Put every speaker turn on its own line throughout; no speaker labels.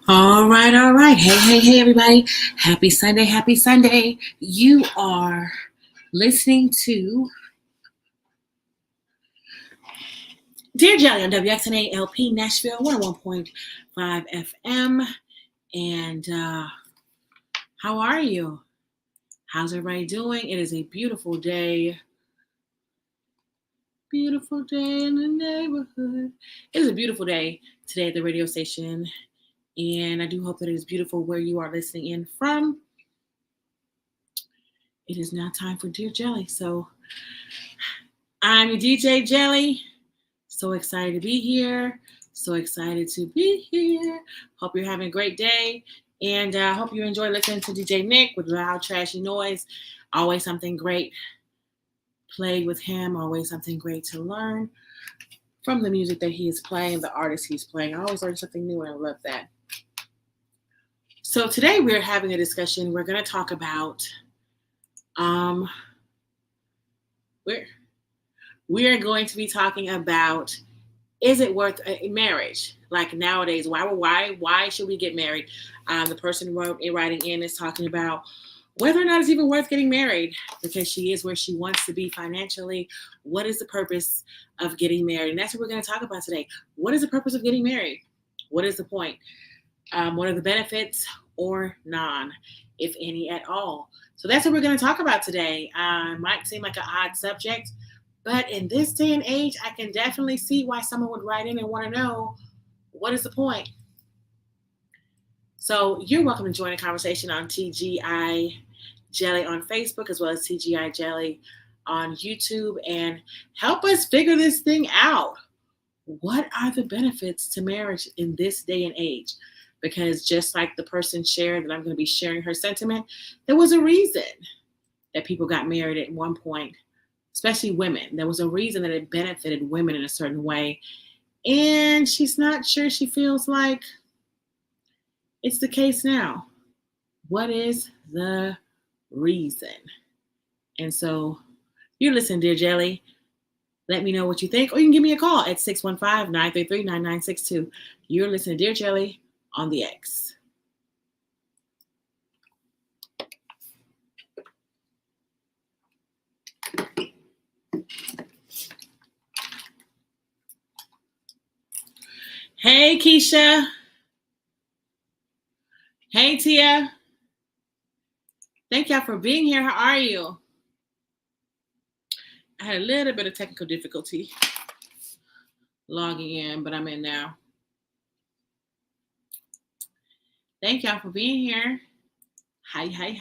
All right. Hey, everybody. Happy Sunday. You are listening to Dear Jelly on WXNA LP Nashville 101.5 FM. And how are you? How's everybody doing? It is a beautiful day. Beautiful day in the neighborhood. It is a beautiful day today at the radio station. And I do hope that it is beautiful where you are listening in from. It is now time for Dear Jelly. So I'm your DJ Jelly. So excited to be here. Hope you're having a great day. And I hope you enjoy listening to DJ Nick with loud, trashy noise. Always something great played with him. Always something great to learn from the music that he is playing, the artist he's playing. I always learn something new, and I love that. So today we're having a discussion. We're going to talk about we're going to be talking about, is it worth a marriage? Like nowadays, why should we get married? The person writing in is talking about whether or not it's even worth getting married because she is where she wants to be financially. What is the purpose of getting married? And that's what we're going to talk about today. What is the purpose of getting married? What is the point? What are the benefits or none, if any at all? So that's what we're going to talk about today. Might seem like an odd subject, but in this day and age, I can definitely see why someone would write in and want to know, what is the point? So you're welcome to join the conversation on TGI Jelly on Facebook, as well as TGI Jelly on YouTube, and help us figure this thing out. What are the benefits to marriage in this day and age? Because just like the person shared that I'm going to be sharing her sentiment, there was a reason that people got married at one point, especially women. There was a reason that it benefited women in a certain way. And she's not sure she feels like it's the case now. What is the reason? And so you're listening, Dear Jelly. Let me know what you think, or you can give me a call at 615-933-9962. You're listening to Dear Jelly on the X. Hey, Keisha. Hey, Tia. Thank y'all for being here. How are you? I had a little bit of technical difficulty logging in, but I'm in now. Thank y'all for being here. Hi. Gotta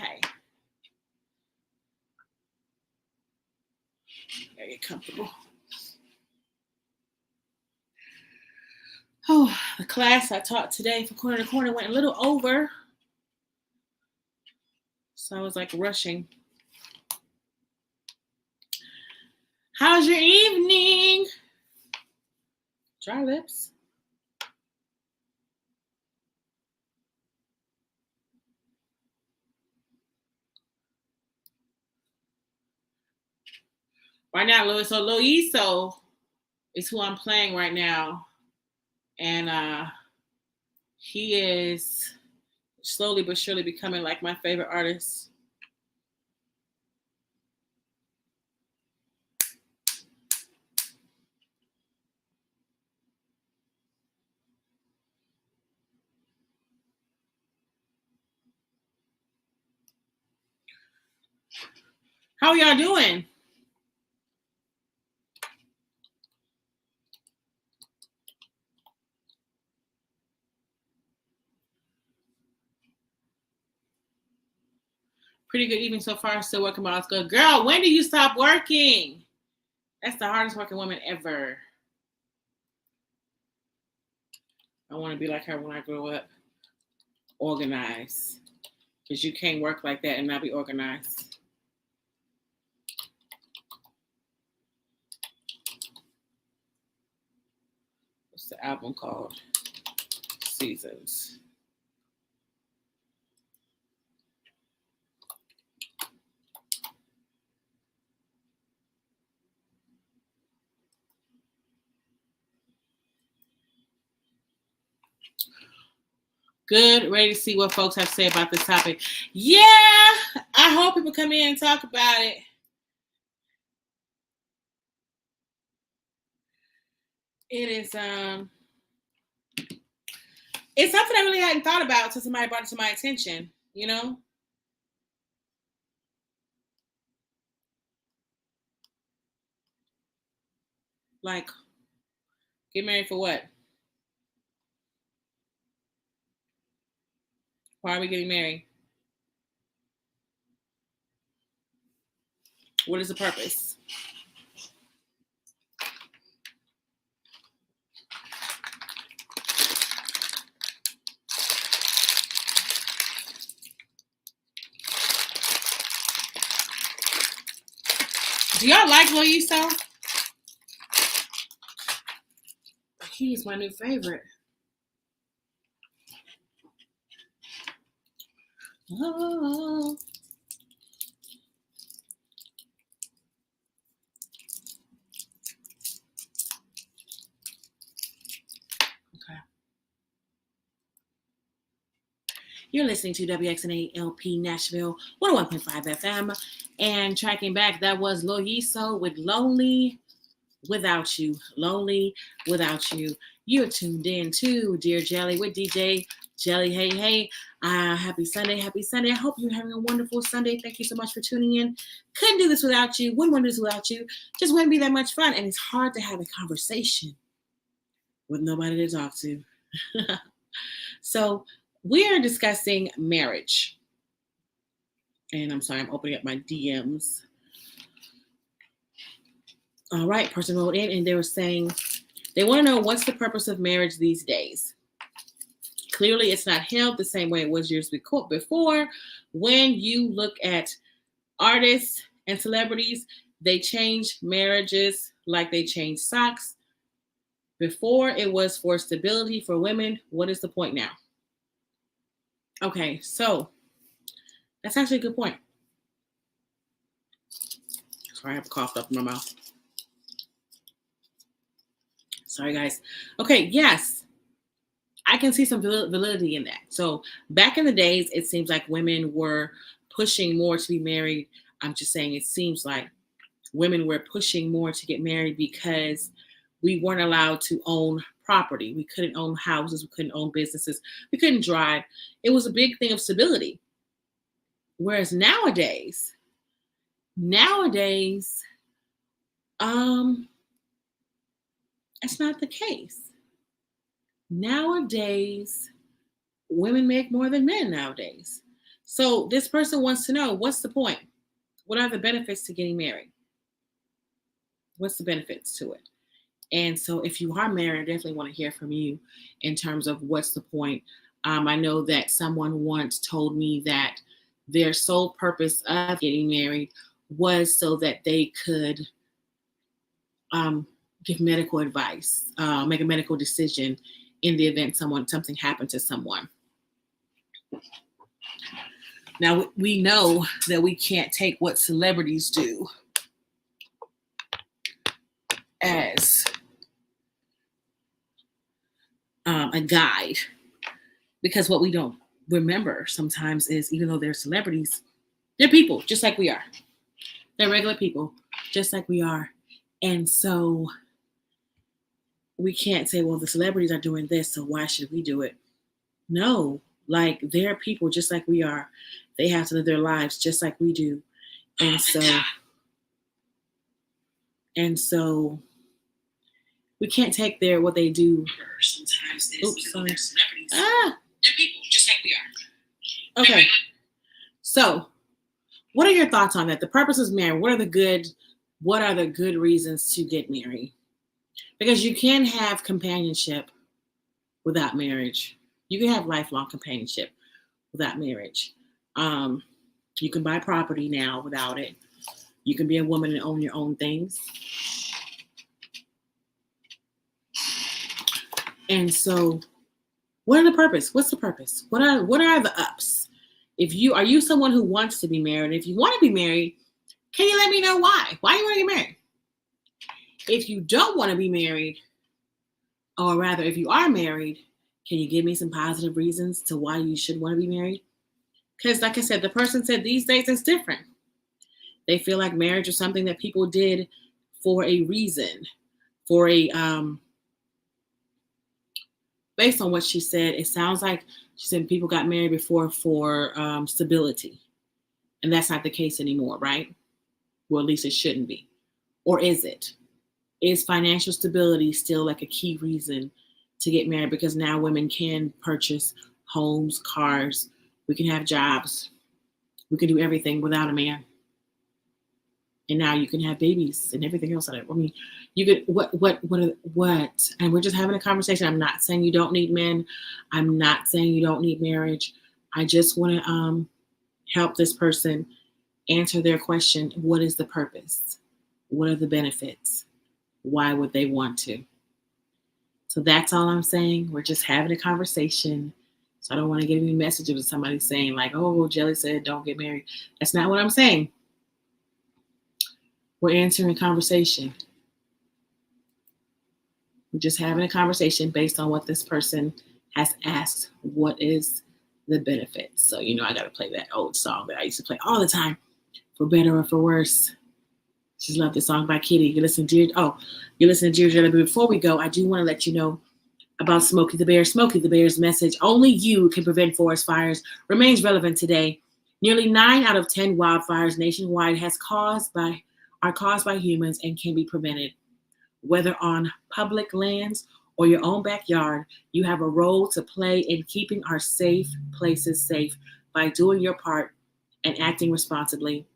get comfortable. Oh, the class I taught today for Corner to Corner went a little over. So I was like rushing. How's your evening? Dry lips. Right now, Loiso is who I'm playing right now. And he is slowly but surely becoming like my favorite artist. How y'all doing? Pretty good evening so far. Still working, but it's good. Girl, when do you stop working? That's the hardest working woman ever. I want to be like her when I grow up. Organized. Because you can't work like that and not be organized. What's the album called? Seasons. Good. Ready to see what folks have to say about this topic. Yeah, I hope people come in and talk about it. It is it's something I really hadn't thought about until somebody brought it to my attention, you know? Like, get married for what? Why are we getting married? What is the purpose? Do y'all like Lil Yiso? He's my new favorite. Oh. Okay. You're listening to WXNA LP Nashville 101.5 FM. And tracking back, that was Lil Yiso with Lonely Without You. Lonely Without You. You're tuned in to Dear Jelly with DJ Jelly. Hey, hey. Happy Sunday. Happy Sunday. I hope you're having a wonderful Sunday. Thank you so much for tuning in. Couldn't do this without you. Wouldn't want to do this without you. Just wouldn't be that much fun. And it's hard to have a conversation with nobody to talk to. So we are discussing marriage. And I'm sorry, I'm opening up my DMs. All right, person wrote in and they were saying they want to know what's the purpose of marriage these days. Clearly, it's not held the same way it was years before. When you look at artists and celebrities, they change marriages like they change socks. Before, it was for stability for women. What is the point now? Okay, so that's actually a good point. Sorry, I have coughed up in my mouth. Sorry, guys. Okay, yes. I can see some validity in that. So back in the days, it seems like women were pushing more to be married. I'm just saying it seems like women were pushing more to get married because we weren't allowed to own property. We couldn't own houses. We couldn't own businesses. We couldn't drive. It was a big thing of stability. Whereas nowadays, it's not the case. Nowadays, women make more than men nowadays. So this person wants to know, what's the point? What are the benefits to getting married? What's the benefits to it? And so if you are married, I definitely want to hear from you in terms of what's the point. I know that someone once told me that their sole purpose of getting married was so that they could give medical advice, make a medical decision in the event something happened to someone. Now, we know that we can't take what celebrities do as a guide, because what we don't remember sometimes is, even though they're celebrities, they're people just like we are. They're regular people just like we are. And so we can't say, well, the celebrities are doing this, so why should we do it? No, like, they're people just like we are. They have to live their lives just like we do. And so we can't take what they do. Sometimes oops, sorry. They're people just like we are. Okay. So what are your thoughts on that? The purpose of marriage. What are the good reasons to get married? Because you can have companionship without marriage. You can have lifelong companionship without marriage. You can buy property now without it. You can be a woman and own your own things. And so, what are the purpose? What's the purpose? What are the ups? Are you someone who wants to be married? If you want to be married, can you let me know why? Why do you want to get married? If you don't want to be married, or rather, if you are married Can you give me some positive reasons to why you should want to be married? Because, like I said, the person said these days it's different. They feel like marriage is something that people did for a reason, for a based on what she said, it sounds like she said people got married before for stability, and that's not the case anymore, right? Well, at least it shouldn't be. Or is it? Is financial stability still like a key reason to get married? Because now women can purchase homes, cars, we can have jobs, we can do everything without a man. And now you can have babies and everything else. I mean, you could what? And we're just having a conversation. I'm not saying you don't need men. I'm not saying you don't need marriage. I just want to help this person answer their question. What is the purpose? What are the benefits? Why would they want to? So that's all I'm saying. We're just having a conversation. So I don't want to get any messages of somebody saying like, oh, Jelly said don't get married. That's not what I'm saying. We're answering conversation. We're just having a conversation based on what this person has asked. What is the benefit? So, I got to play that old song that I used to play all the time, For Better or For Worse. Just love this song by Kitty. You listen to Dear Jelly. But before we go, I do want to let you know about Smokey the Bear. Smokey the Bear's message, only you can prevent forest fires, remains relevant today. Nearly 9 out of 10 wildfires nationwide are caused by humans and can be prevented. Whether on public lands or your own backyard, you have a role to play in keeping our safe places safe by doing your part and acting responsibly.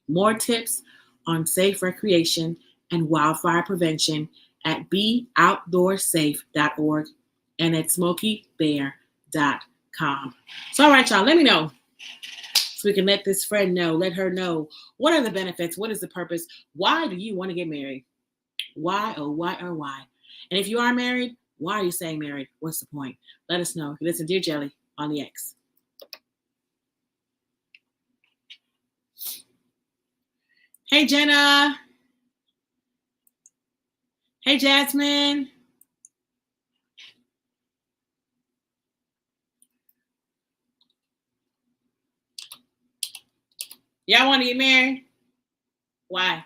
More tips on safe recreation and wildfire prevention at beoutdoorsafe.org and at smokeybear.com. So, all right, y'all, let me know so we can let this friend know, let her know, what are the benefits? What is the purpose? Why do you want to get married? Why, oh, why, or why? And if you are married, why are you saying married? What's the point? Let us know. Listen, Dear Jelly on the X. Hey, Jenna. Hey, Jasmine. Y'all want to get married? Why?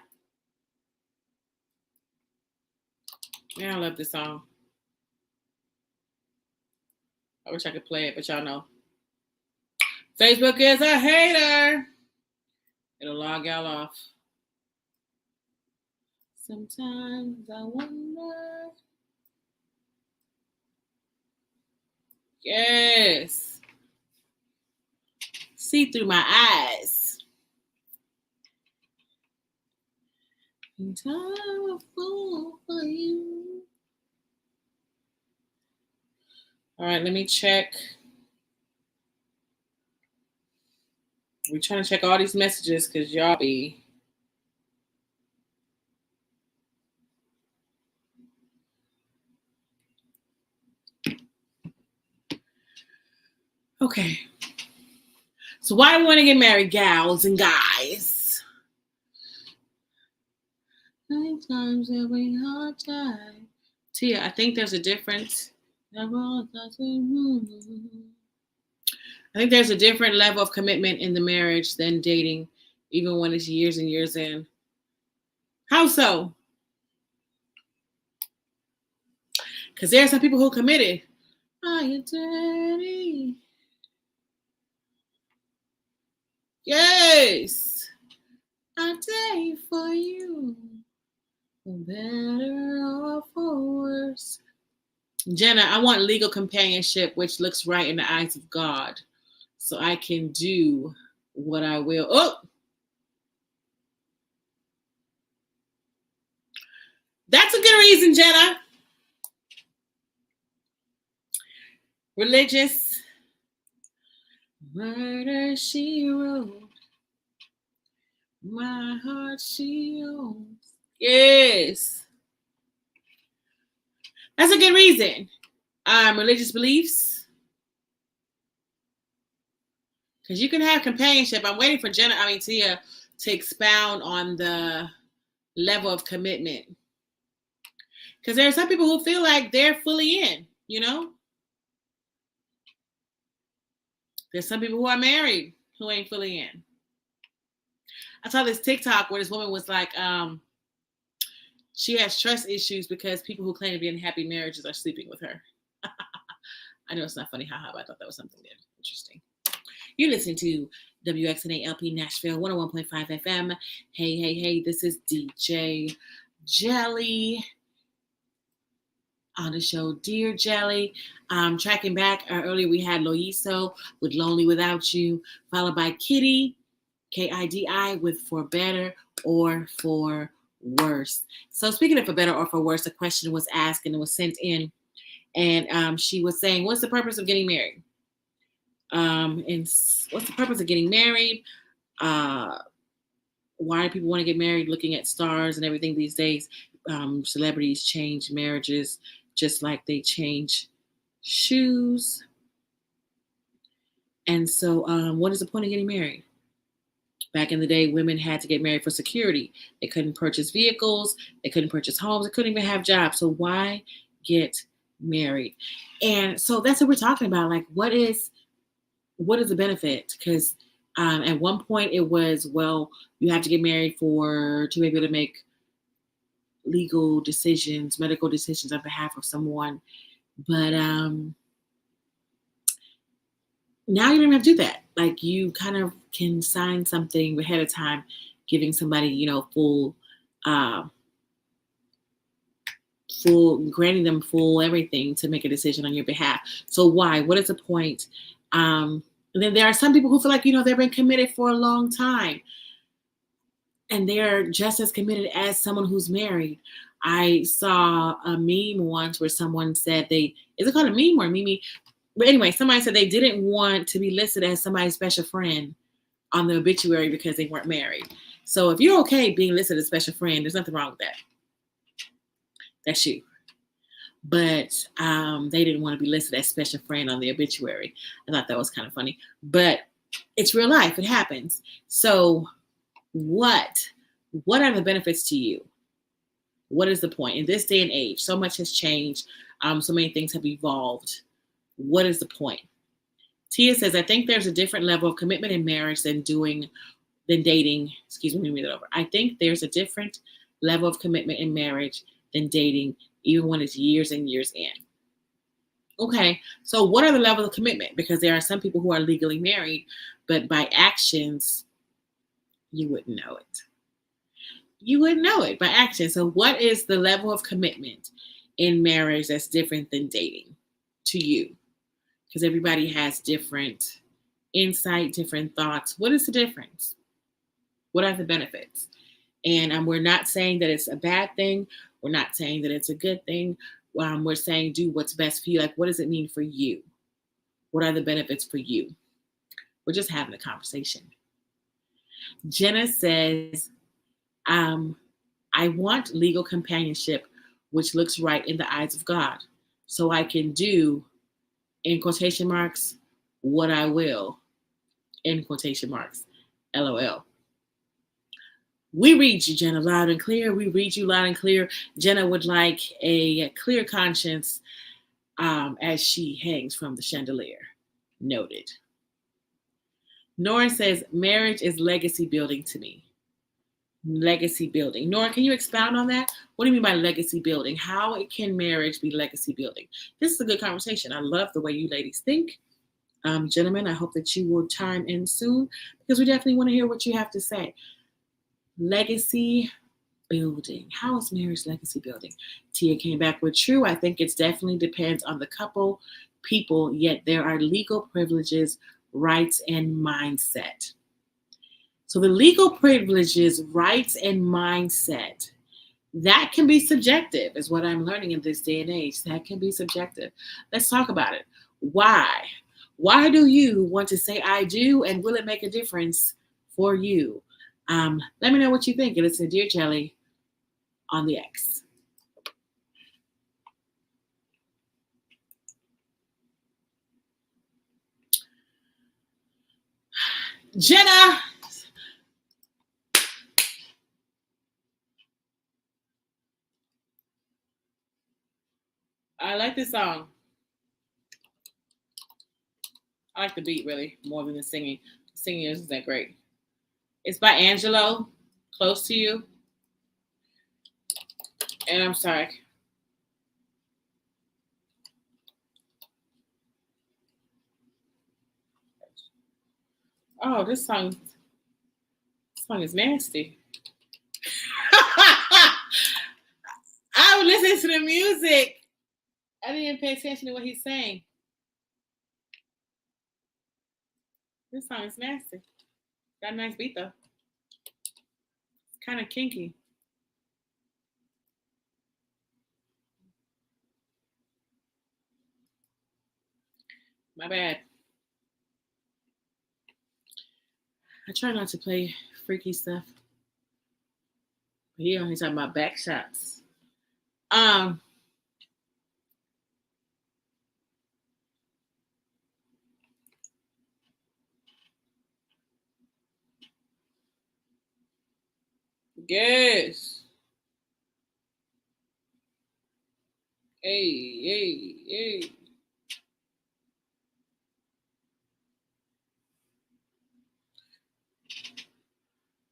Man, I love this song. I wish I could play it, but y'all know. Facebook is a hater. It'll log y'all off. Sometimes I wonder. Yes. See through my eyes. I'm a fool for you. All right, let me check. We're trying to check all these messages because y'all be. Okay. So why do we want to get married, gals and guys? Sometimes every hard time. Tia, I think there's a difference. I think there's a different level of commitment in the marriage than dating, even when it's years and years in. How so? Because there are some people who committed. Are you dirty? Yes. I date for you. For better or for worse. Jenna, I want legal companionship which looks right in the eyes of God, so I can do what I will. Oh! That's a good reason, Jenna. Religious. Murder, she wrote. My heart, she owns. Yes. That's a good reason. Religious beliefs. Because you can have companionship. I'm waiting for Tia to expound on the level of commitment. Because there are some people who feel like they're fully in, There's some people who are married who ain't fully in. I saw this TikTok where this woman was like, she has trust issues because people who claim to be in happy marriages are sleeping with her. I know it's not funny, haha, but I thought that was something interesting. You're listening to WXNA LP Nashville 101.5 FM. Hey, this is DJ Jelly on the show Dear Jelly. Tracking back, earlier we had Loiso with Lonely Without You, followed by Kiddi, Kidi, with For Better or For Worse. So speaking of For Better or For Worse, a question was asked and it was sent in, and she was saying, what's the purpose of getting married? And what's the purpose of getting married? Why do people want to get married? Looking at stars and everything these days, celebrities change marriages just like they change shoes. And so what is the point of getting married? Back in the day, women had to get married for security. They couldn't purchase vehicles. They couldn't purchase homes. They couldn't even have jobs. So why get married? And so that's what we're talking about. Like, what is the benefit? Because at one point it was, well, you have to get married to be able to make legal decisions, medical decisions on behalf of someone. But now you don't have to do that. Like, you kind of can sign something ahead of time, giving somebody, full, granting them full everything to make a decision on your behalf. So why? What is the point? And then there are some people who feel like, they've been committed for a long time, and they're just as committed as someone who's married. I saw a meme once where someone said is it called a meme or a meme? But anyway, somebody said they didn't want to be listed as somebody's special friend on the obituary because they weren't married. So if you're okay being listed as a special friend, there's nothing wrong with that. That's you. But they didn't want to be listed as special friend on the obituary. I thought that was kind of funny. But it's real life. It happens. So what are the benefits to you? What is the point? In this day and age, so much has changed. So many things have evolved. What is the point? Tia says, I think there's a different level of commitment in marriage than dating. Excuse me, let me read it over. I think there's a different level of commitment in marriage than dating, even when it's years and years in. Okay, so what are the levels of commitment? Because there are some people who are legally married, but by actions, you wouldn't know it. You wouldn't know it by action. So what is the level of commitment in marriage that's different than dating to you? Because everybody has different insight, different thoughts. What is the difference? What are the benefits? And we're not saying that it's a bad thing. We're not saying that it's a good thing. We're saying do what's best for you. Like, what does it mean for you? What are the benefits for you? We're just having a conversation. Jenna says, I want legal companionship, which looks right in the eyes of God, so I can do, in quotation marks, what I will, in quotation marks, LOL. We read you, Jenna, loud and clear. We read you loud and clear. Jenna would like a clear conscience as she hangs from the chandelier. Noted. Nora says, marriage is legacy building to me. Legacy building. Nora, can you expound on that? What do you mean by legacy building? How can marriage be legacy building? This is a good conversation. I love the way you ladies think. Gentlemen, I hope that you will chime in soon because we definitely want to hear what you have to say. Legacy building. How is marriage legacy building? Tia came back with true. I think it definitely depends on the couple, people, yet there are legal privileges, rights, and mindset. So the legal privileges, rights, and mindset, that can be subjective, is what I'm learning in this day and age. That can be subjective. Let's talk about it. Why? Why do you want to say I do, and will it make a difference for you? Let me know what you think. And it's a Dear Jelly on the X. Jenna. I like this song. I like the beat really more than the singing. The singing isn't that great. It's by Angelo, Close to You. And I'm sorry. Oh, this song is nasty. I was listening to the music. I didn't even pay attention to what he's saying. This song is nasty. Got a nice beat though. It's kind of kinky. My bad. I try not to play freaky stuff. But he only talking about back shots. Yes. Hey, hey, hey.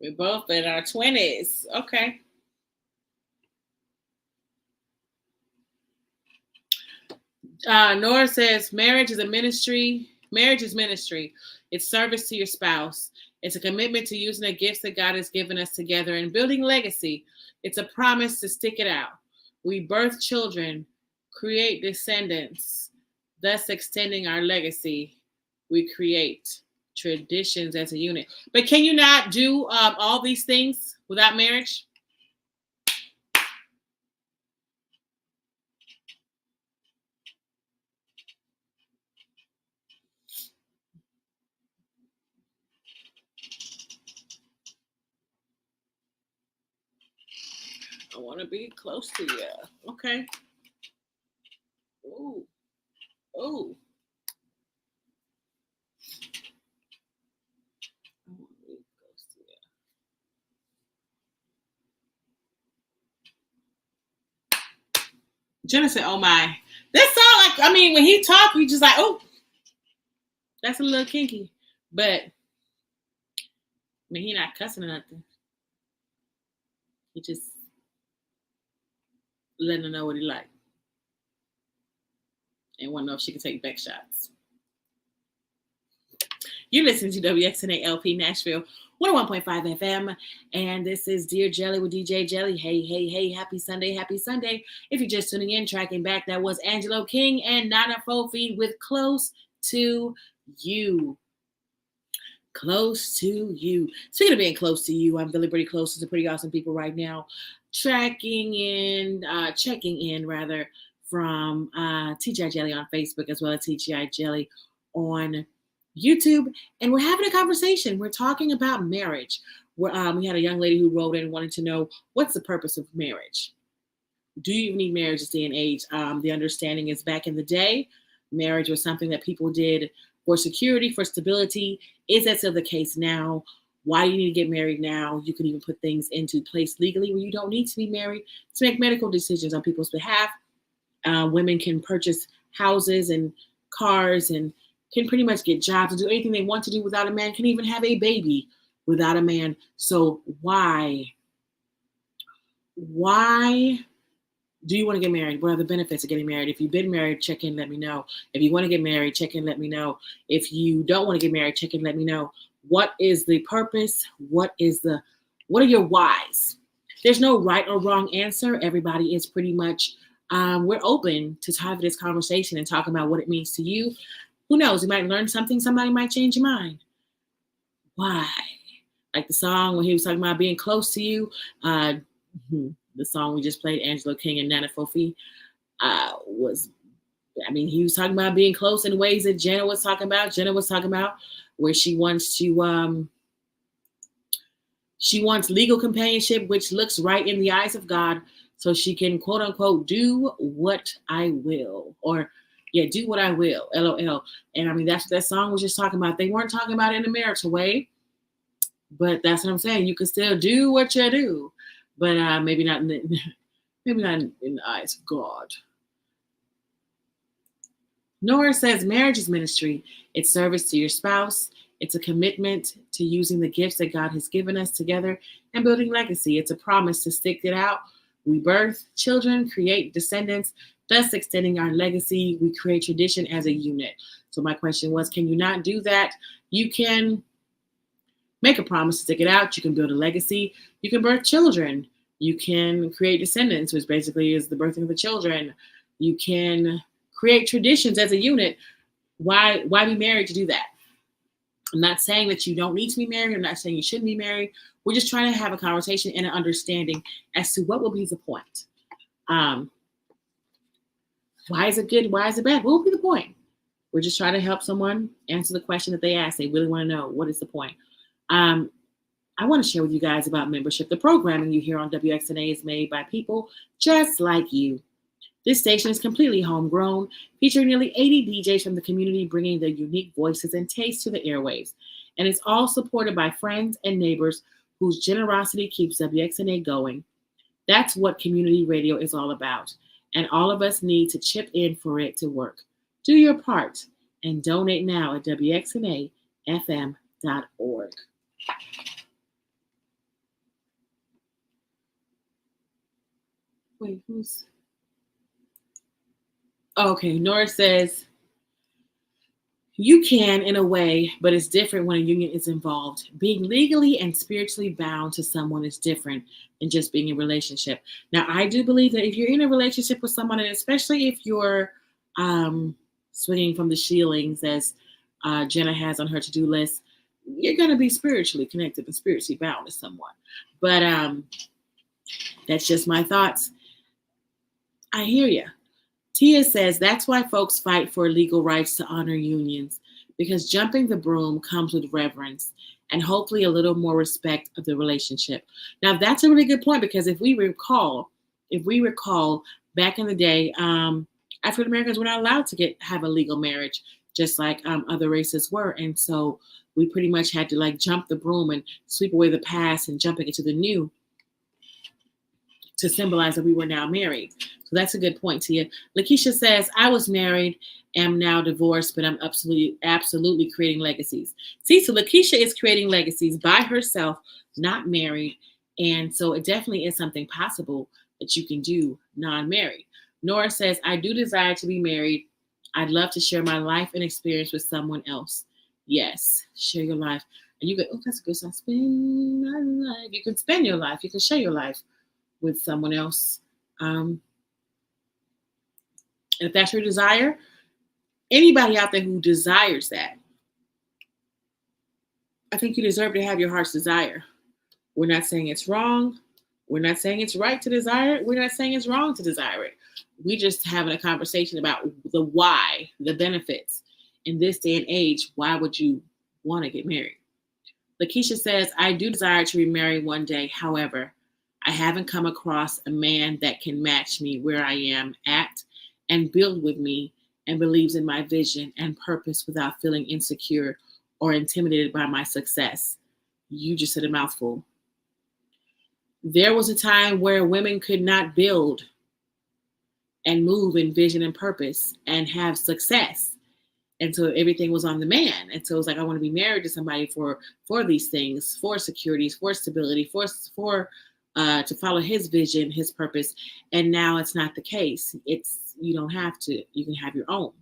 We're both in our 20s. Okay. Nora says marriage is a ministry. Marriage is ministry. It's service to your spouse. It's a commitment to using the gifts that God has given us together and building legacy. It's a promise to stick it out. We birth children, create descendants, thus extending our legacy. We create traditions as a unit. But can you not do all these things without marriage? I want to be close to you. Okay. Ooh. Ooh. I want to be close to you. Jenna said, "Oh my, this song like when he talk, you just like, oh, that's a little kinky, but he not cussing or nothing. He just letting her know what he like, and want to know if she can take back shots." You're listening to WXNA LP Nashville 101.5 FM, and this is Dear Jelly with DJ Jelly. Hey, hey, hey, happy Sunday, happy Sunday. If you're just tuning in, tracking back, that was Angelo King and Nana Fofi with Close to You. Close to You. Speaking of being close to you, I'm feeling pretty close to some pretty awesome people right now. Checking in from TGI Jelly on Facebook as well as TGI Jelly on YouTube, and we're having a conversation. We're talking about marriage. We had a young lady who wrote in wanting to know what's the purpose of marriage. Do you even need marriage this day and age? The understanding is back in the day, marriage was something that people did for security, for stability. Is that still the case now? Why do you need to get married now? You can even put things into place legally where you don't need to be married to make medical decisions on people's behalf. Women can purchase houses and cars and can pretty much get jobs and do anything they want to do without a man, can even have a baby without a man. So why do you want to get married? What are the benefits of getting married? If you've been married, check in, let me know. If you want to get married, check in, let me know. If you don't want to get married, check in, let me know. What is the purpose? What are your whys? There's no right or wrong answer. Everybody is pretty much, we're open to having this conversation and talking about what it means to you. Who knows? You might learn something. Somebody might change your mind. Why? Like the song when he was talking about being close to you. The song we just played, Angelo King and Nana Fofi, he was talking about being close in ways that Jenna was talking about. Jenna was talking about where she wants to, she wants legal companionship, which looks right in the eyes of God, so she can quote unquote do what I will, or do what I will, LOL. And that's what that song was just talking about. They weren't talking about it in a marital way, but that's what I'm saying. You can still do what you do, but maybe not in the eyes of God. Nora says marriage is ministry. It's service to your spouse. It's a commitment to using the gifts that God has given us together and building legacy. It's a promise to stick it out. We birth children, create descendants, thus extending our legacy. We create tradition as a unit. So my question was, can you not do that? You can make a promise to stick it out. You can build a legacy. You can birth children. You can create descendants, which basically is the birthing of the children. You can create traditions as a unit. Why be married to do that? I'm not saying that you don't need to be married. I'm not saying you shouldn't be married. We're just trying to have a conversation and an understanding as to what will be the point. Why is it good? Why is it bad? What will be the point? We're just trying to help someone answer the question that they ask. They really want to know, what is the point? I want to share with you guys about membership. The programming you hear on WXNA is made by people just like you. This station is completely homegrown, featuring nearly 80 DJs from the community, bringing their unique voices and tastes to the airwaves. And it's all supported by friends and neighbors whose generosity keeps WXNA going. That's what community radio is all about. And all of us need to chip in for it to work. Do your part and donate now at WXNAFM.org. Wait, who's... Okay, Nora says, you can in a way, but it's different when a union is involved. Being legally and spiritually bound to someone is different than just being in a relationship. Now, I do believe that if you're in a relationship with someone, and especially if you're swinging from the ceilings, as Jenna has on her to-do list, you're going to be spiritually connected and spiritually bound to someone. But that's just my thoughts. I hear you. Tia says that's why folks fight for legal rights to honor unions, because jumping the broom comes with reverence and hopefully a little more respect of the relationship. Now, that's a really good point, because if we recall back in the day, African Americans were not allowed to have a legal marriage, just like other races were. And so we pretty much had to jump the broom and sweep away the past and jumping into the new to symbolize that we were now married. So that's a good point, Tia. Lakeisha says, I was married, am now divorced, but I'm absolutely creating legacies. See, so Lakeisha is creating legacies by herself, not married. And so it definitely is something possible that you can do non-married. Nora says, I do desire to be married. I'd love to share my life and experience with someone else. Yes, share your life. And you go, oh, that's a good song. Spend my life. You can spend your life. You can share your life with someone else. If that's your desire, anybody out there who desires that, I think you deserve to have your heart's desire. We're not saying it's wrong. We're not saying it's right to desire it. We're not saying it's wrong to desire it. We just having a conversation about the why, the benefits. In this day and age, why would you want to get married? Lakeisha says, I do desire to remarry one day. However, I haven't come across a man that can match me where I am at and build with me and believes in my vision and purpose without feeling insecure or intimidated by my success. You just said a mouthful. There was a time where women could not build and move in vision and purpose and have success. And so everything was on the man. And so it's I want to be married to somebody for these things, for securities, for stability, for to follow his vision, his purpose. And now it's not the case. You don't have to. You can have your own.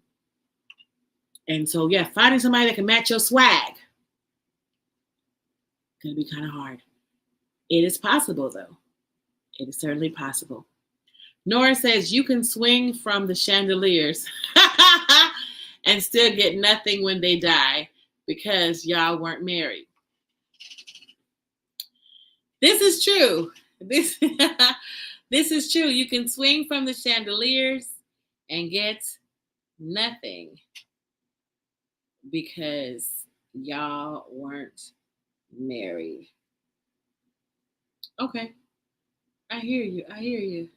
And so, yeah, finding somebody that can match your swag going to be kind of hard. It is possible, though. It is certainly possible. Nora says you can swing from the chandeliers and still get nothing when they die because y'all weren't married. This is true. This is true. You can swing from the chandeliers and get nothing because y'all weren't married. Okay. I hear you.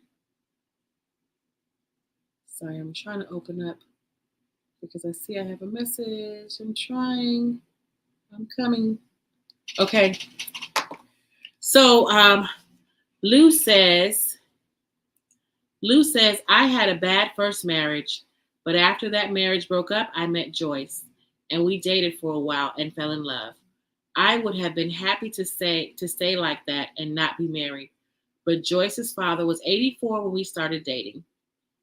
Sorry, I'm trying to open up because I see I have a message. I'm trying. I'm coming. Okay. So Lou says, I had a bad first marriage, But after that marriage broke up, I met Joyce, and we dated for a while and fell in love. I would have been happy to stay like that and not be married. But Joyce's father was 84 when we started dating,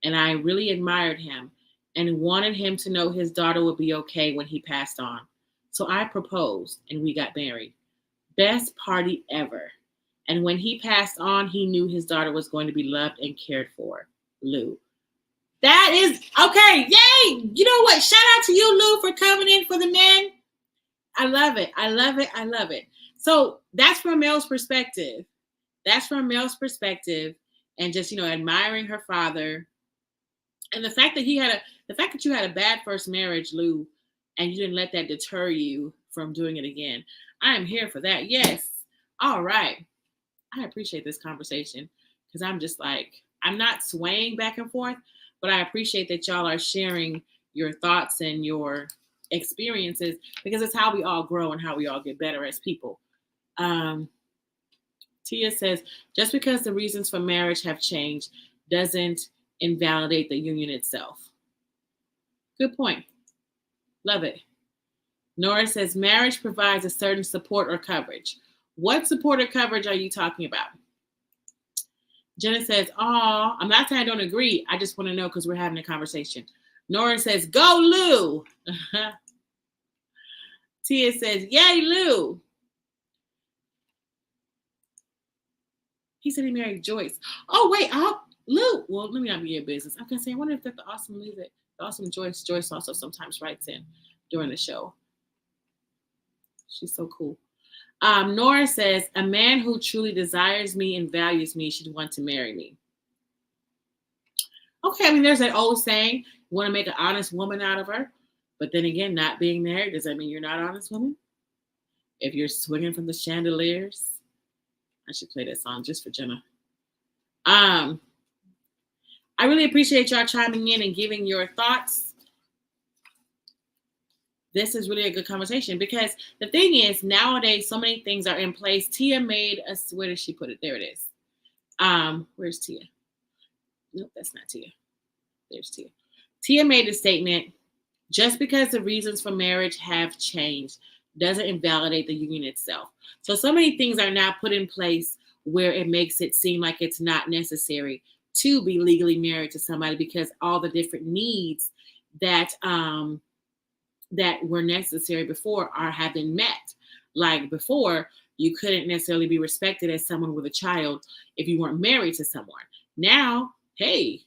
and I really admired him and wanted him to know his daughter would be okay when he passed on. So I proposed and we got married. Best party ever. And when he passed on, he knew his daughter was going to be loved and cared for. Lou. That is okay. Yay! You know what? Shout out to you, Lou, for coming in for the men. I love it. I love it. I love it. So that's from a male's perspective. That's from a male's perspective, and just admiring her father, and the fact that you had a bad first marriage, Lou, and you didn't let that deter you from doing it again. I am here for that. Yes. All right. I appreciate this conversation because I'm just like, I'm not swaying back and forth, but I appreciate that y'all are sharing your thoughts and your experiences because it's how we all grow and how we all get better as people. Tia says, just because the reasons for marriage have changed doesn't invalidate the union itself. Good point. Love it. Nora says, marriage provides a certain support or coverage. What support or coverage are you talking about? Jenna says, oh, I'm not saying I don't agree. I just want to know because we're having a conversation. Nora says, go Lou. Tia says, yay, Lou. He said he married Joyce. Oh, wait, Lou. Well, let me not be your business. I can say, I wonder if that's the awesome Lou that the awesome Joyce. Joyce also sometimes writes in during the show. She's so cool. Nora says, a man who truly desires me and values me should want to marry me. Okay, I mean, there's that old saying, you want to make an honest woman out of her. But then again, not being married, does that mean you're not an honest woman? If you're swinging from the chandeliers, I should play that song just for Jenna. I really appreciate y'all chiming in and giving your thoughts. This is really a good conversation because the thing is, nowadays, so many things are in place. Tia made us, where did she put it? There it is. Where's Tia? Nope, that's not Tia. There's Tia. Tia made a statement, just because the reasons for marriage have changed doesn't invalidate the union itself. So many things are now put in place where it makes it seem like it's not necessary to be legally married to somebody because all the different needs that that were necessary before have been met. Like before, you couldn't necessarily be respected as someone with a child if you weren't married to someone. Now, hey,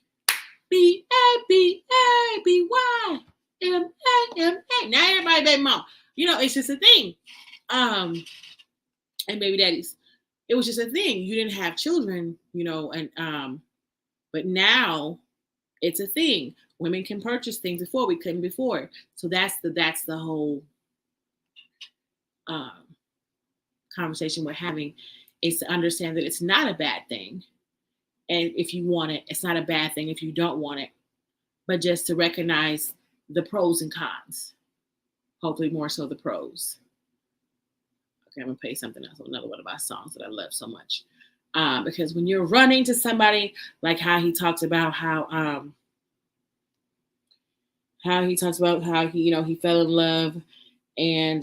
B-A-B-A-B-Y-M-A-M-A. Now everybody baby mom. It's just a thing. And baby daddies. It was just a thing. You didn't have children, but now it's a thing. Women can purchase things before we couldn't before. So that's the whole conversation we're having, is to understand that it's not a bad thing. And if you want it, it's not a bad thing if you don't want it, but just to recognize the pros and cons. Hopefully more so the pros. Okay, I'm gonna play something else, another one of our songs that I love so much. Because when you're running to somebody, like how he talks about how he fell in love and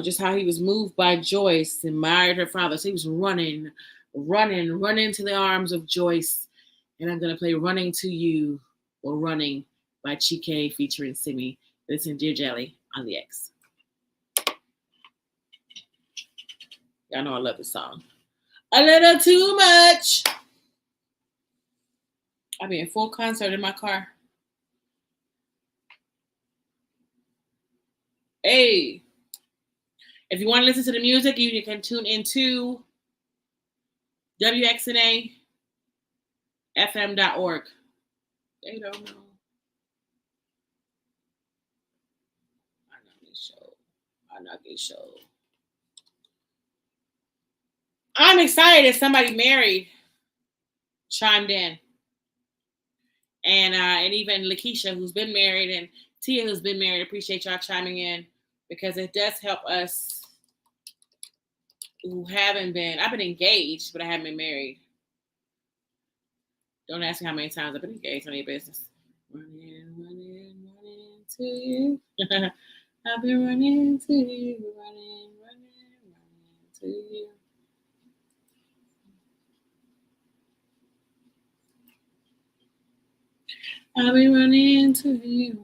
just how he was moved by Joyce, admired her father. So he was running to the arms of Joyce. And I'm going to play Running to You or Running by Chike featuring Simi. Listen, Dear Jelly on the X. Y'all know I love this song. A little too much. I'll be in full concert in my car. Hey. If you want to listen to the music, you can tune into WXNA FM.org. They don't know. I not get show. I'm excited if somebody married chimed in. And even Lakeisha, who's been married, and Tia, who's been married, appreciate y'all chiming in because it does help us who haven't been. I've been engaged, but I haven't been married. Don't ask me how many times I've been engaged. None of your business. running to you. I've been running to you, running to you. I've been running to you,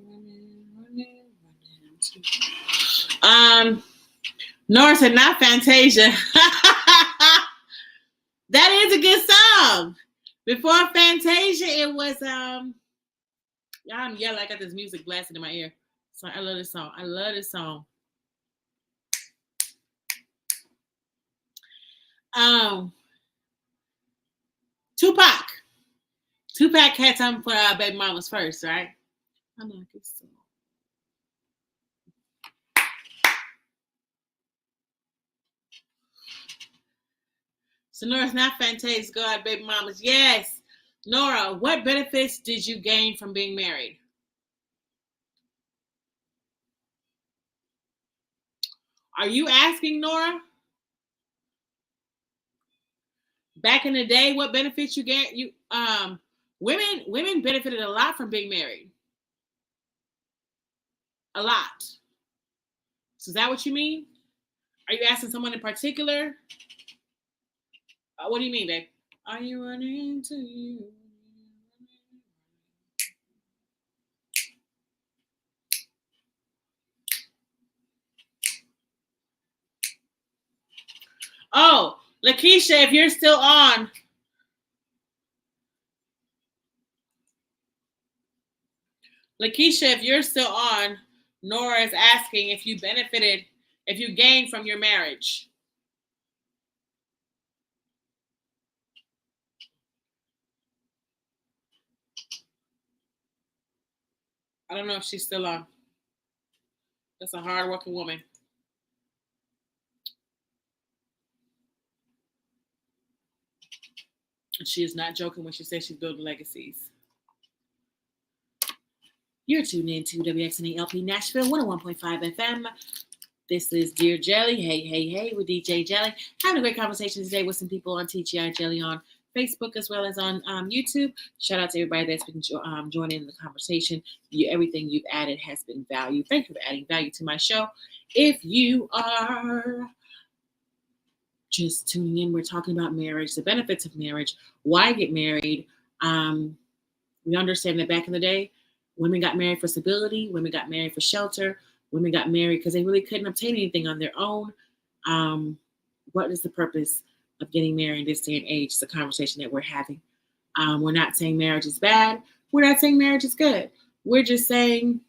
running to you. Nora said, not Fantasia. That is a good song. Before Fantasia, it was y'all, I'm yelling. I got this music blasting in my ear. So I love this song. I love this song. Tupac. Tupac had something for Baby Mamas first, right? I know this song. So Nora's not Fantasia. Go ahead, Baby Mamas. Yes. Nora, what benefits did you gain from being married? Are you asking, Nora? Back in the day, what benefits you get? Women benefited a lot from being married. A lot. So is that what you mean? Are you asking someone in particular? What do you mean, babe? Are you running to you? Oh, Lakeisha, if you're still on. Lakeisha, if you're still on, Nora is asking if you benefited, if you gained from your marriage. I don't know if she's still on. That's a hardworking woman. And she is not joking when she says she's building legacies. You're tuned in to WXNA LP Nashville 101.5 FM. This is Dear Jelly. Hey, with DJ Jelly. Having a great conversation today with some people on TGI Jelly on Facebook as well as on YouTube. Shout out to everybody that's been joining the conversation. Everything you've added has been value. Thank you for adding value to my show. If you are just tuning in, we're talking about marriage, the benefits of marriage, why get married. We understand that back in the day, women got married for stability, women got married for shelter, women got married because they really couldn't obtain anything on their own. What is the purpose of getting married in this day and age? It's a conversation that we're having. We're not saying marriage is bad. We're not saying marriage is good. We're just saying,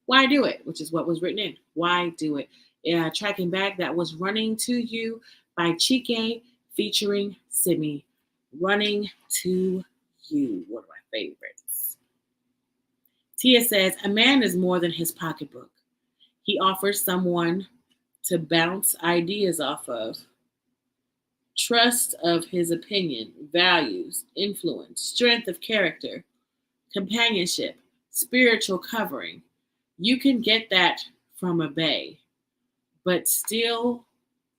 why do it? Which is what was written in. Why do it? Tracking back, that was Running to You by Chike featuring Simi. Running to You, one of my favorites. Tia says, a man is more than his pocketbook. He offers someone to bounce ideas off of, trust of his opinion, values, influence, strength of character, companionship, spiritual covering. You can get that from a bae, but still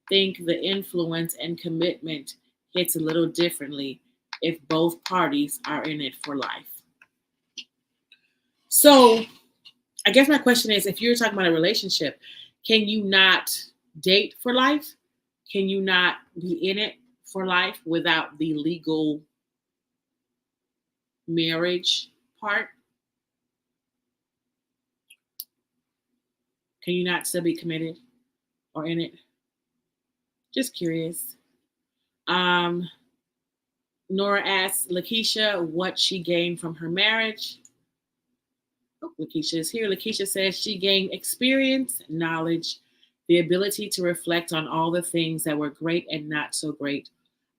think the influence and commitment hits a little differently if both parties are in it for life. So I guess my question is, if you're talking about a relationship, can you not date for life? Can you not be in it for life without the legal marriage part? Can you not still be committed or in it? Just curious. Nora asks Lakeisha what she gained from her marriage. Oh, Lakeisha is here. Lakeisha says she gained experience, knowledge, the ability to reflect on all the things that were great and not so great,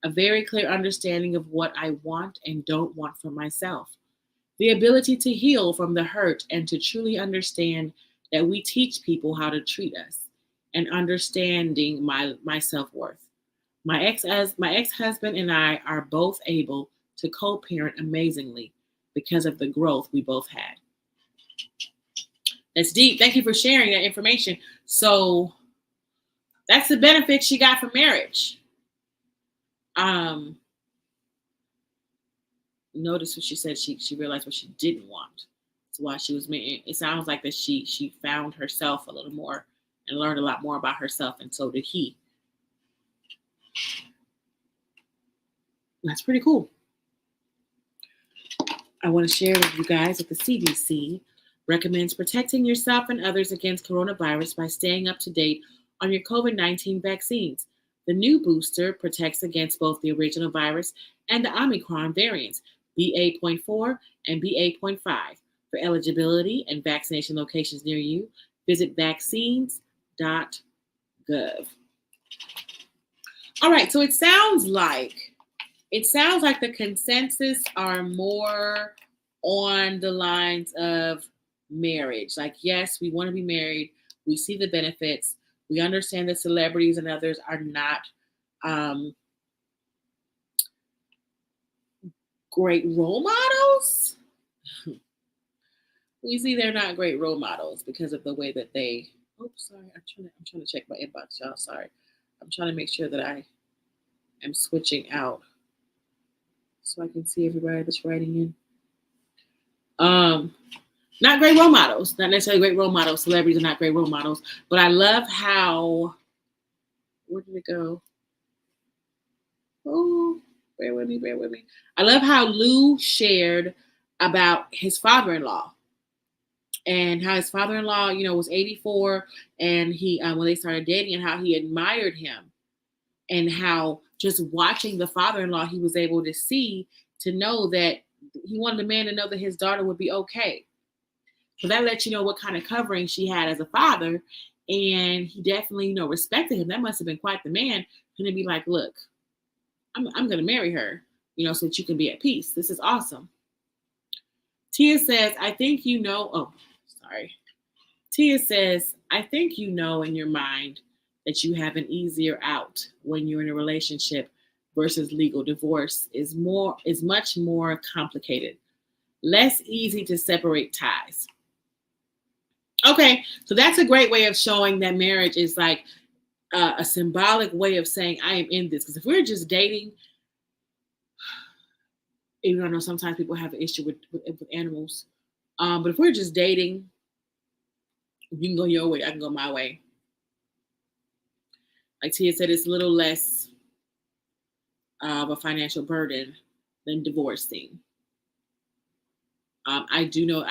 a very clear understanding of what I want and don't want for myself, the ability to heal from the hurt and to truly understand that we teach people how to treat us, and understanding my self-worth. My ex-husband and I are both able to co-parent amazingly because of the growth we both had. That's deep. Thank you for sharing that information. So that's the benefit she got from marriage. notice what she said. She realized what she didn't want. That's why she was married. It sounds like that she found herself a little more and learned a lot more about herself, and so did he. That's pretty cool. I want to share with you guys that the CDC recommends protecting yourself and others against coronavirus by staying up to date on your COVID-19 vaccines. The new booster protects against both the original virus and the Omicron variants, BA.4 and BA.5. For eligibility and vaccination locations near you, visit vaccines.gov. All right, so it sounds like the consensus are more on the lines of marriage. Like, yes, we want to be married. We see the benefits. We understand that celebrities and others are not great role models. We see they're not great role models because of the way that they. Oh, sorry. I'm trying to check my inbox, y'all. Sorry. I'm trying to make sure that I am switching out so I can see everybody that's writing in. Not great role models, not necessarily great role models. Celebrities are not great role models, but I love how. Where did it go? Oh, bear with me. I love how Lou shared about his father-in-law and how his father-in-law, was 84, and he when they started dating, and how he admired him, and how just watching the father-in-law, he was able to know that he wanted the man to know that his daughter would be okay. So that lets you know what kind of covering she had as a father. And he definitely, respected him. That must have been quite the man. And to be like, look, I'm going to marry her, so that you can be at peace. This is awesome. Tia says, I think you know. Oh, sorry. Tia says, I think you know in your mind that you have an easier out when you're in a relationship versus legal. Divorce is much more complicated. Less easy to separate ties. Okay, so that's a great way of showing that marriage is like a symbolic way of saying I am in this. Because if we're just dating, even though I know sometimes people have an issue with animals, but if we're just dating, you can go your way, I can go my way. Like Tia said, it's a little less of a financial burden than divorcing. I do know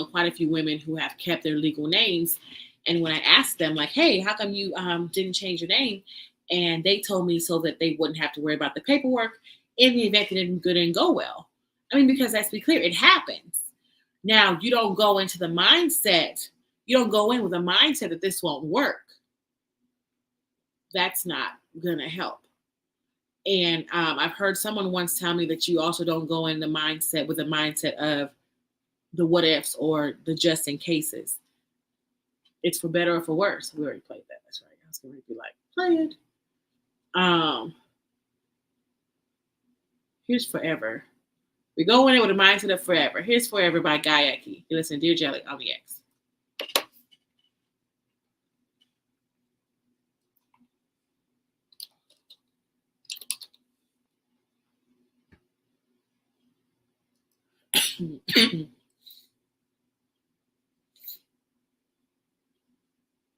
quite a few women who have kept their legal names, and when I asked them, like, "Hey, how come you didn't change your name?" and they told me so that they wouldn't have to worry about the paperwork in the event that it didn't go well. I mean, because let's be clear, it happens. Now, you don't go into the mindset. You don't go in with a mindset that this won't work. That's not gonna help. And I've heard someone once tell me that you also don't go in the mindset with a mindset of the what ifs or the just in cases. It's for better or for worse. We already played that. That's right. I was going to be like, play it. Here's Forever. We go in it with a mindset of forever. Here's Forever by Gayeki. You listen, Dear Jelly on the X.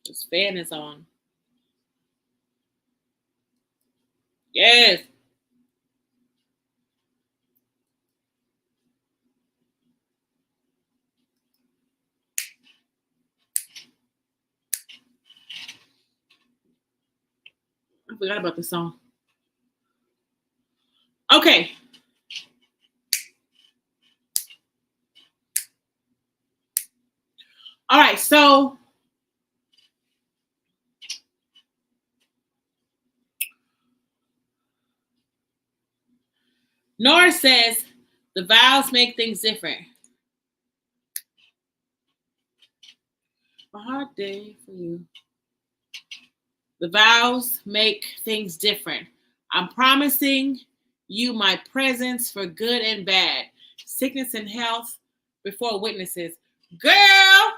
This fan is on. Yes. I forgot about the song. Okay. All right. So Nora says the vows make things different. A hard day for you. The vows make things different. I'm promising you my presence for good and bad, sickness and health before witnesses. Girl!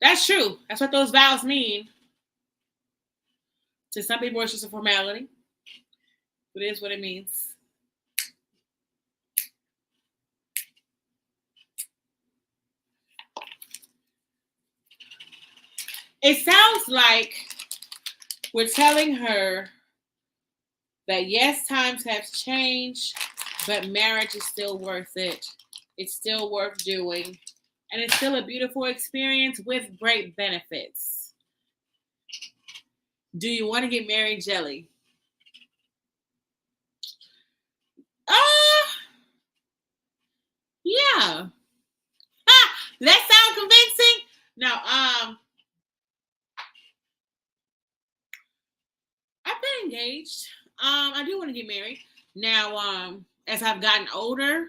That's true. That's what those vows mean. To some people, it's just a formality. It is what it means. It sounds like we're telling her that yes, times have changed, but marriage is still worth it. It's still worth doing. And it's still a beautiful experience with great benefits. Do you want to get married, Jelly? Yeah. That sound convincing? Now, I've been engaged. I do want to get married. Now, as I've gotten older,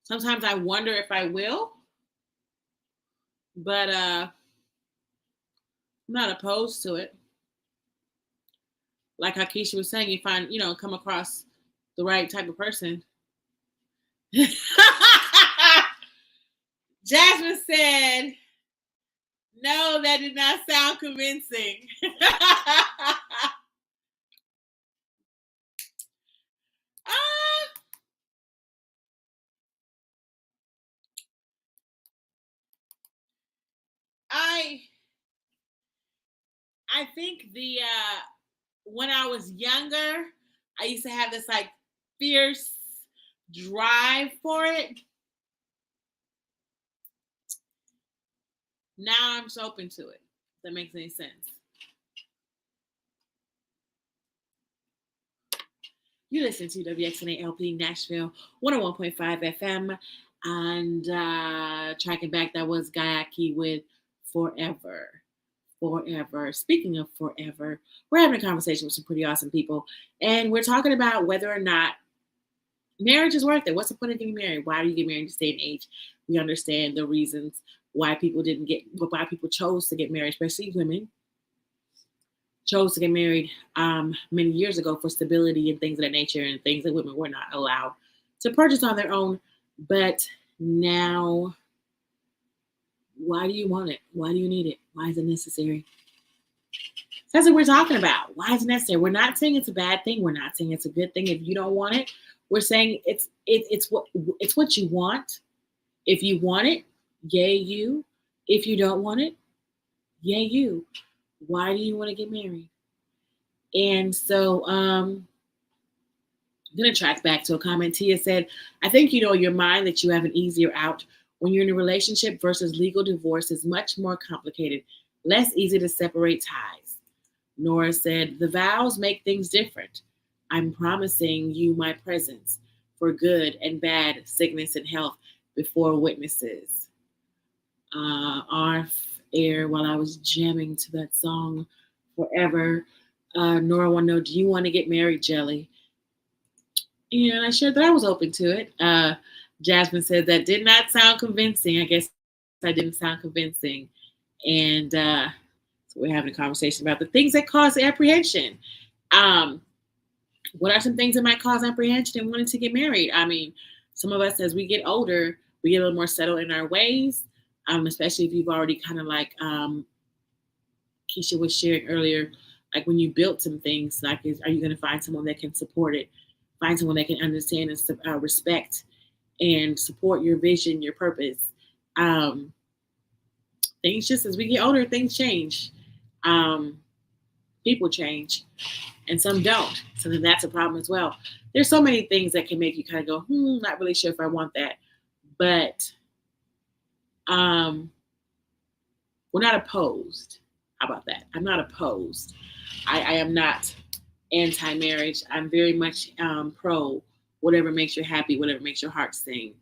sometimes I wonder if I will. But I'm not opposed to it. Like Keisha was saying, you find, come across the right type of person. Jasmine said, no, that did not sound convincing. I think when I was younger, I used to have this like fierce drive for it. Now I'm just open to it. If that makes any sense. You listen to WXNALP Nashville 101.5 FM. And tracking back, that was Gayaki with Forever. Forever. Speaking of forever, we're having a conversation with some pretty awesome people. And we're talking about whether or not marriage is worth it. What's the point of getting married? Why do you get married in this day and age? We understand the reasons why people chose to get married, especially women chose to get married many years ago for stability and things of that nature, and things that women were not allowed to purchase on their own. But now, why do you want it? Why do you need it? Why is it necessary? That's what we're talking about. Why is it necessary? We're not saying it's a bad thing. We're not saying it's a good thing if you don't want it. We're saying it's what you want. If you want it, yay you. If you don't want it, yay you. Why do you want to get married? And so I'm going to track back to a comment. Tia said, I think you know in your mind that you have an easier out when you're in a relationship versus legal divorce is much more complicated, less easy to separate ties. Nora said, the vows make things different. I'm promising you my presence for good and bad, sickness and health before witnesses. Off air while I was jamming to that song Forever. Nora want to know, do you want to get married, Jelly? And I shared that I was open to it. Jasmine said that did not sound convincing. I guess I didn't sound convincing. And so we're having a conversation about the things that cause apprehension. What are some things that might cause apprehension in wanting to get married? I mean, some of us, as we get older, we get a little more settled in our ways, especially if you've already kind of like Keisha was sharing earlier, like when you built some things, like are you going to find someone that can support it? Find someone that can understand and respect and support your vision, your purpose. Things just as we get older, things change. People change, and some don't. So then that's a problem as well. There's so many things that can make you kind of go, not really sure if I want that. But we're not opposed. How about that? I'm not opposed. I am not anti-marriage. I'm very much pro whatever makes you happy, whatever makes your heart sing.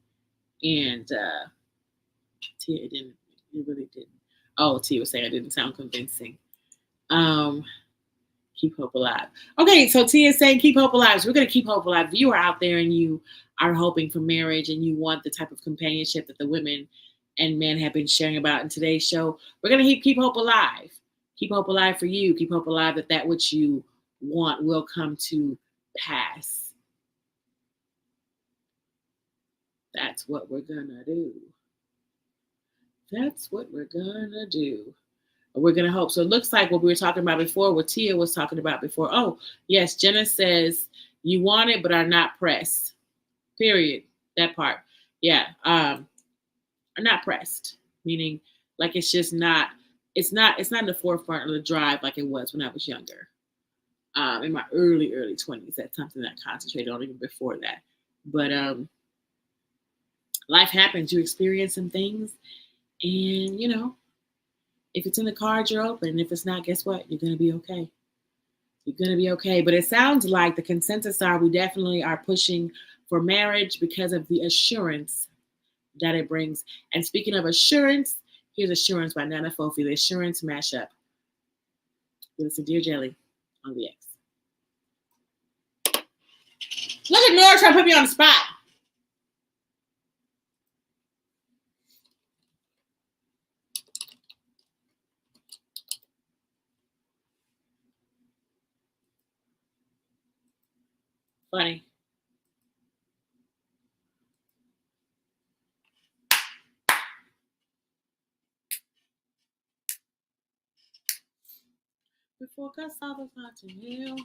And Tia didn't. It really didn't. Oh, Tia was saying I didn't sound convincing. Keep hope alive. Okay, so Tia is saying keep hope alive. So we're going to keep hope alive. If you are out there and you are hoping for marriage and you want the type of companionship that the women and men have been sharing about in today's show, we're going to keep hope alive. Keep hope alive for you. Keep hope alive that which you want will come to pass. That's what we're going to do. That's what we're going to do. We're going to hope. So it looks like what we were talking about before, what Tia was talking about before. Oh, yes, Jenna says you want it but are not pressed. Period. That part. Yeah. Are not pressed, meaning like it's just not, it's not in the forefront of the drive like it was when I was younger. In my early 20s. That's something that I concentrated on even before that. But life happens. You experience some things, and if it's in the cards, you're open. If it's not, guess what? You're gonna be okay. You're gonna be okay. But it sounds like the consensus are we definitely are pushing for marriage because of the assurance that it brings. And speaking of assurance, here's Assurance by Nana Fofi, the Assurance mashup. It's a Dear Jelly on the X. Look at Nora trying to put me on the spot. Funny. Before God saw the fountain hill.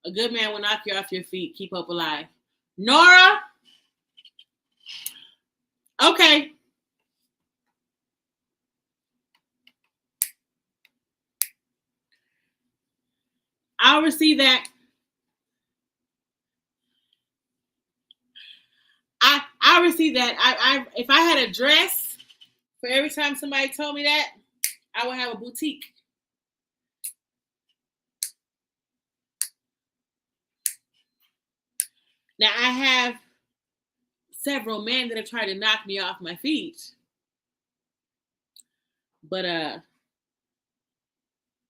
A good man will knock you off your feet. Keep hope alive. Nora. Okay. I'll receive that. I'll receive that. If I had a dress for every time somebody told me that, I would have a boutique. Now I have several men that have tried to knock me off my feet. But I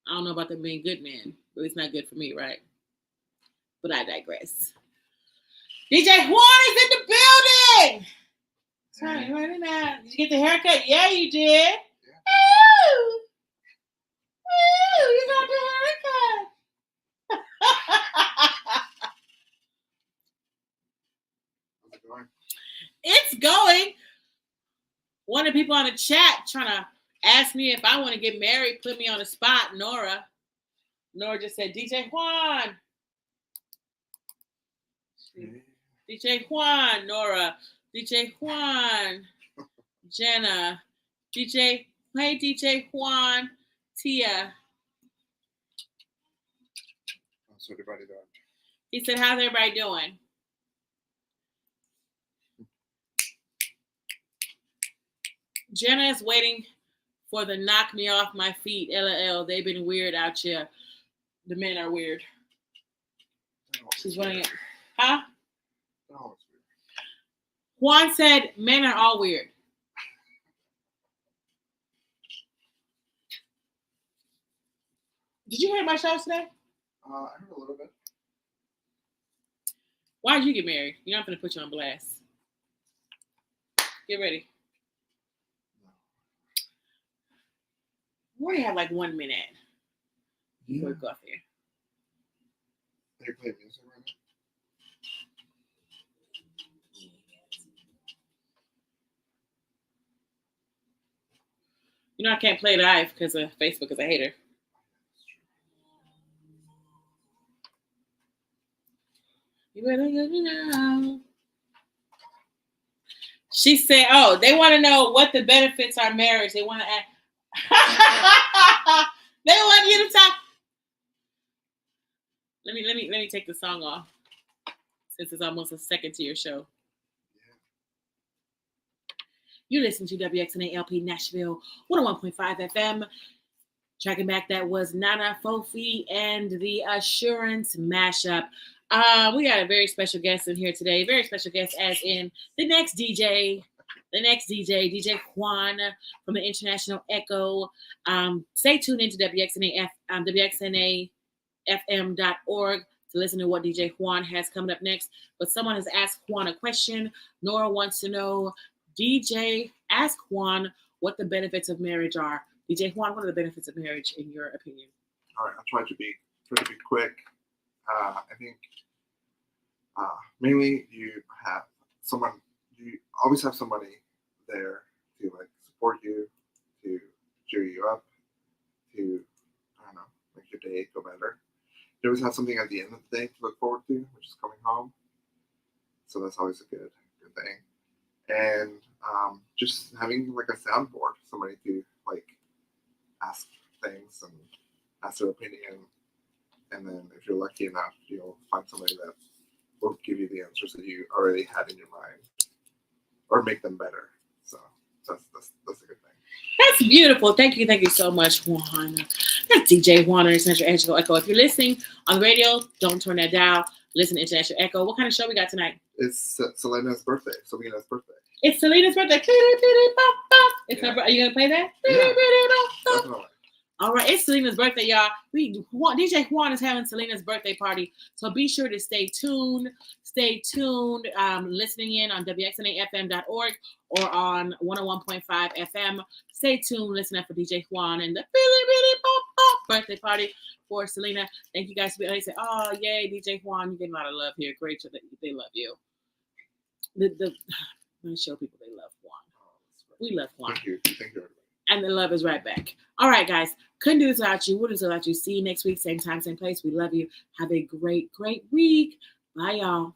don't know about them being good men. But it's not good for me, right? But I digress. DJ Juan is in the building. Sorry, right now. Did you get the haircut? Yeah, you did. Yeah. Ooh. Ooh, you got the haircut.
How's it going?
It's going. One of the people on the chat trying to ask me if I want to get married, put me on the spot, Nora. Nora just said, DJ Juan. DJ Juan, Nora. DJ Juan. Jenna. Hey, DJ Juan. Tia.
How's everybody doing?
He said, how's everybody doing? Jenna is waiting for the knock me off my feet. LOL. They've been weird out here. The men are weird. She's running it. Huh?
No, it's weird.
Juan said men are all weird. Did you hear my show today?
I heard a little bit.
Why did you get married? You're not going to put you on blast. Get ready. We only have like 1 minute.
Yeah.
We'll go off here.
They play music right now?
You know I can't play live because of Facebook because I hate her. You better let me know. She said, oh, they want to know what the benefits are marriage. They want to ask. They want you to talk. Let me take the song off since it's almost a second to your show.
Yeah.
You listen to WXNA LP Nashville 101.5 FM. Tracking back, that was Nana Fofi and the Assurance mashup. We got a very special guest in here today. Very special guest, as in the next DJ, DJ Juan from the International Echo. Stay tuned into WXNAFM.org to listen to what DJ Juan has coming up next. But someone has asked Juan a question. Nora wants to know, DJ, ask Juan what the benefits of marriage are. DJ Juan, what are the benefits of marriage in your opinion?
All right, I'll try to be quick. I think mainly you always have somebody there to like support you, to cheer you up, to, I don't know, make your day go better. You always have something at the end of the day to look forward to, which is coming home. So that's always a good thing. And just having like a soundboard, somebody to like ask things and ask their opinion. And then if you're lucky enough, you'll find somebody that will give you the answers that you already had in your mind or make them better. So that's a good thing.
That's beautiful. Thank you so much, Juan. That's DJ Juan on International Echo. If you're listening on the radio, don't turn that dial. Listen to International Echo. What kind of show we got tonight?
It's Selena's birthday. Selena's birthday.
It's Selena's birthday. It's
Yeah.
her, are you going to play that?
Yeah, definitely.
All right, it's Selena's birthday, y'all. DJ Juan is having Selena's birthday party, so be sure to stay tuned. Stay tuned, listening in on WXNAFM.org or on 101.5 FM. Stay tuned, listening for DJ Juan and the birthday party for Selena. Thank you guys for being on. Say, oh, yay, DJ Juan, you get a lot of love here. Great, they love you. I'm going to show people they love Juan. We love Juan.
Thank you, everybody.
And the love is right back. All right, guys. Couldn't do this without you. Wouldn't do this without you. See you next week. Same time, same place. We love you. Have a great, great week. Bye, y'all.